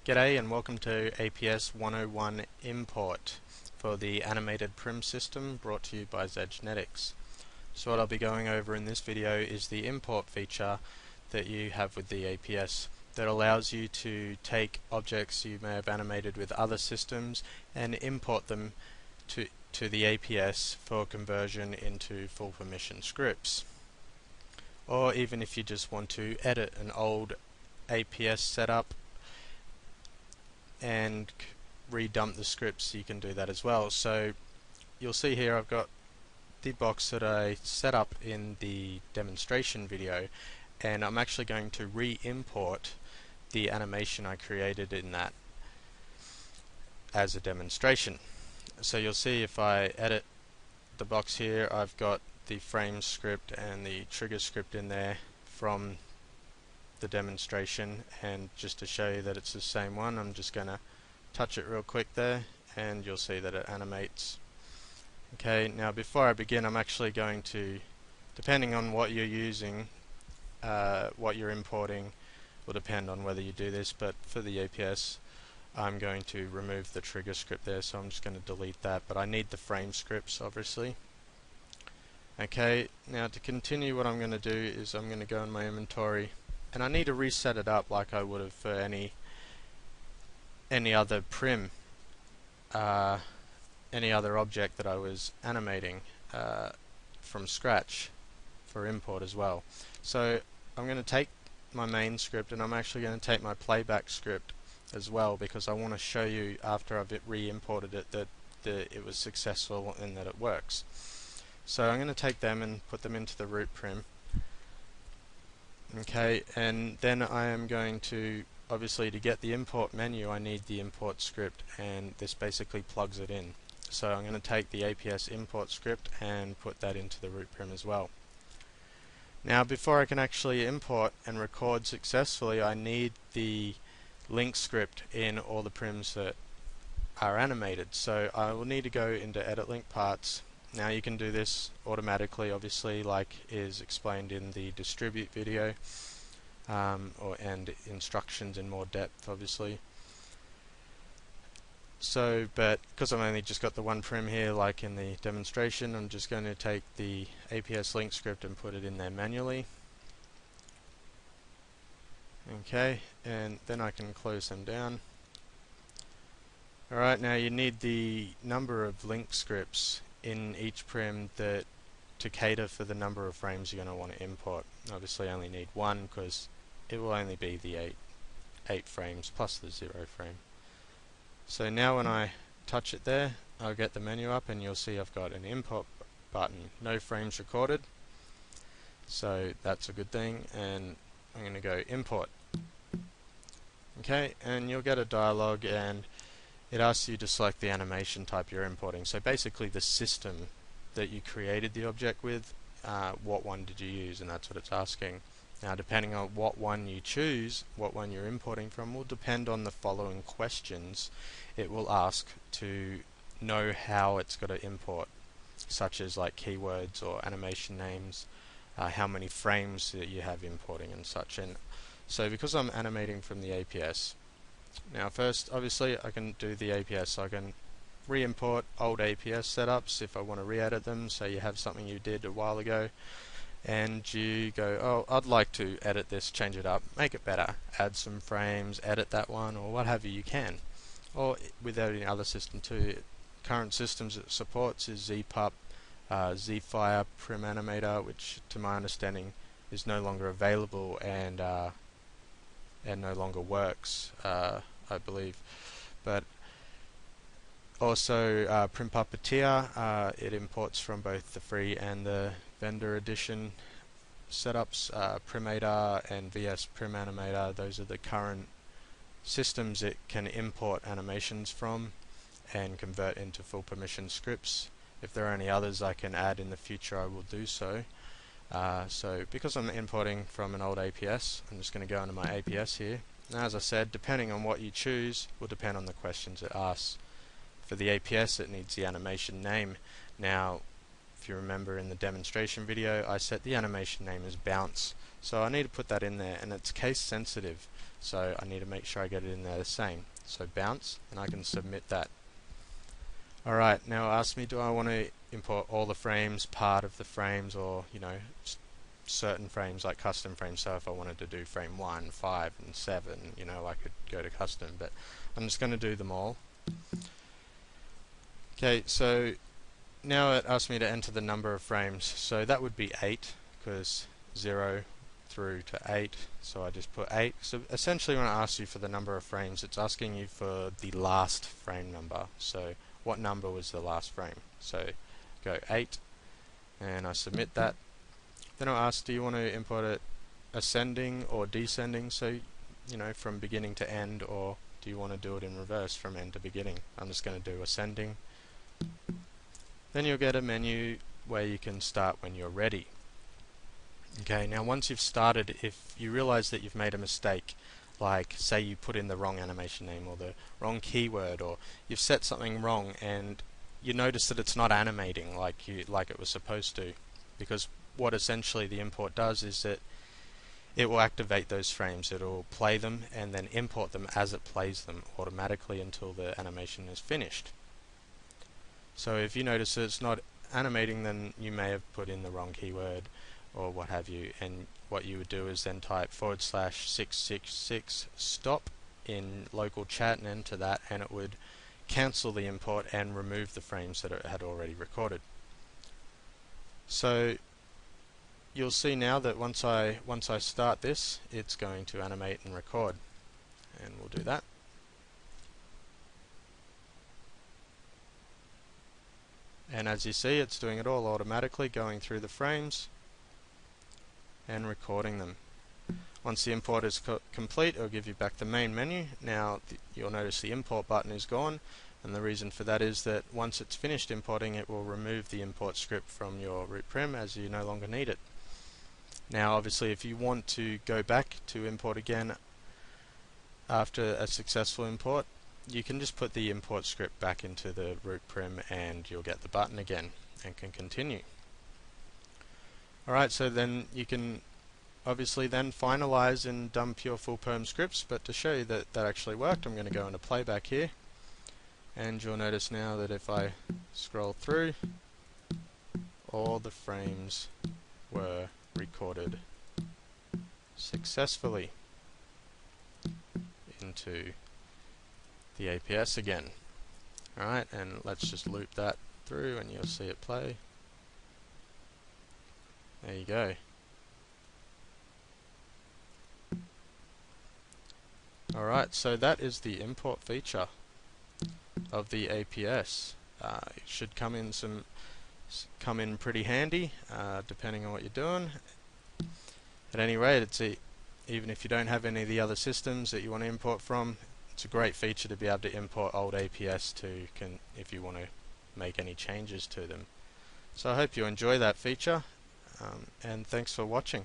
G'day and welcome to APS 101 Import for the animated prim system brought to you by ge-NeticS. So what I'll be going over in this video is the import feature that you have with the APS that allows you to take objects you may have animated with other systems and import them to the APS for conversion into full permission scripts. Or even if you just want to edit an old APS setup and redump the scripts, you can do that as well. So you'll see here I've got the box that I set up in the demonstration video, and I'm actually going to re-import the animation I created in that as a demonstration. So you'll see if I edit the box here, I've got the frame script and the trigger script in there from the demonstration, and just to show you that it's the same one, I'm just going to touch it real quick there and you'll see that it animates. Okay, now before I begin, I'm actually going to, depending on what you're using, what you're importing will depend on whether you do this, but for the APS I'm going to remove the trigger script there, so I'm just going to delete that, but I need the frame scripts obviously. Okay, now to continue, what I'm going to do is I'm going to go in my inventory and I need to reset it up like I would have for any other prim, any other object that I was animating from scratch for import as well. So I'm going to take my main script and I'm actually going to take my playback script as well, because I want to show you after I've re-imported it that it was successful and that it works. So I'm going to take them and put them into the root prim. Okay, and then I am going to, obviously to get the import menu I need the import script, and this basically plugs it in. So I'm going to take the APS import script and put that into the root prim as well. Now before I can actually import and record successfully, I need the link script in all the prims that are animated. So I will need to go into edit link parts. Now you can do this automatically, obviously, like is explained in the distribute video, and instructions in more depth obviously. So, but because I've only just got the one prim here like in the demonstration, I'm just going to take the APS link script and put it in there manually. Okay, and then I can close them down. Alright, now you need the number of link scripts in each prim that to cater for the number of frames you're going to want to import. Obviously I only need one because it will only be the 8 frames plus the 0 frame. So now when I touch it there, I'll get the menu up and you'll see I've got an import button, no frames recorded, so that's a good thing, and I'm going to go import. Okay, and you'll get a dialog and it asks you to select the animation type you're importing. So basically the system that you created the object with, what one did you use, and that's what it's asking. Now depending on what one you choose, what one you're importing from, will depend on the following questions it will ask to know how it's got to import, such as like keywords or animation names, how many frames that you have importing and such. And so because I'm animating from the APS, now first obviously I can do the APS, so I can re-import old APS setups if I want to re-edit them. So you have something you did a while ago and you go, oh, I'd like to edit this, change it up, make it better, add some frames, edit that one, or what have you, you can. Or with any other system too. Current systems it supports is zPup, zFire Prim Animator, which to my understanding is no longer available and no longer works, I believe. But also Prim Puppeteer, it imports from both the free and the vendor edition setups. Primator and VS Prim Animator, those are the current systems it can import animations from and convert into full permission scripts. If there are any others I can add in the future, I will do so. So because I'm importing from an old APS, I'm just going to go into my APS here. Now as I said, depending on what you choose will depend on the questions it asks. For the APS it needs the animation name. Now if you remember in the demonstration video, I set the animation name as bounce. So I need to put that in there, and it's case sensitive, so I need to make sure I get it in there the same. So bounce, and I can submit that. Alright, now it asks me, do I want to import all the frames, part of the frames, or certain frames like custom frames. So if I wanted to do frame 1, 5 and 7, I could go to custom, but I'm just going to do them all. Okay, so now it asks me to enter the number of frames, so that would be 8, because 0 through to 8, so I just put 8. So essentially when it asks you for the number of frames, it's asking you for the last frame number. So what number was the last frame? So go 8, and I submit that. Then I'll ask, do you want to import it ascending or descending, so from beginning to end, or do you want to do it in reverse from end to beginning? I'm just going to do ascending. Then you'll get a menu where you can start when you're ready. Okay, now once you've started, if you realize that you've made a mistake, like say you put in the wrong animation name or the wrong keyword, or you've set something wrong and you notice that it's not animating like it was supposed to, because what essentially the import does is that it will activate those frames, it will play them and then import them as it plays them automatically until the animation is finished. So if you notice that it's not animating, then you may have put in the wrong keyword or what have you, and what you would do is then type /666 stop in local chat and enter that, and it would cancel the import and remove the frames that it had already recorded. So you'll see now that once I start this, it's going to animate and record, and we'll do that. And as you see, it's doing it all automatically, going through the frames and recording them. Once the import is complete, it'll give you back the main menu. Now you'll notice the import button is gone, and the reason for that is that once it's finished importing, it will remove the import script from your root prim as you no longer need it. Now obviously if you want to go back to import again after a successful import, you can just put the import script back into the root prim and you'll get the button again and can continue. Alright, so then you can obviously then finalize and dump your full perm scripts, but to show you that that actually worked, I'm going to go into playback here, and you'll notice now that if I scroll through, all the frames were recorded successfully into the APS again. Alright, and let's just loop that through and you'll see it play. There you go. Alright, so that is the import feature of the APS. It should come in pretty handy, depending on what you're doing. At any rate, even if you don't have any of the other systems that you want to import from, it's a great feature to be able to import old APS to if you want to make any changes to them. So I hope you enjoy that feature, and thanks for watching.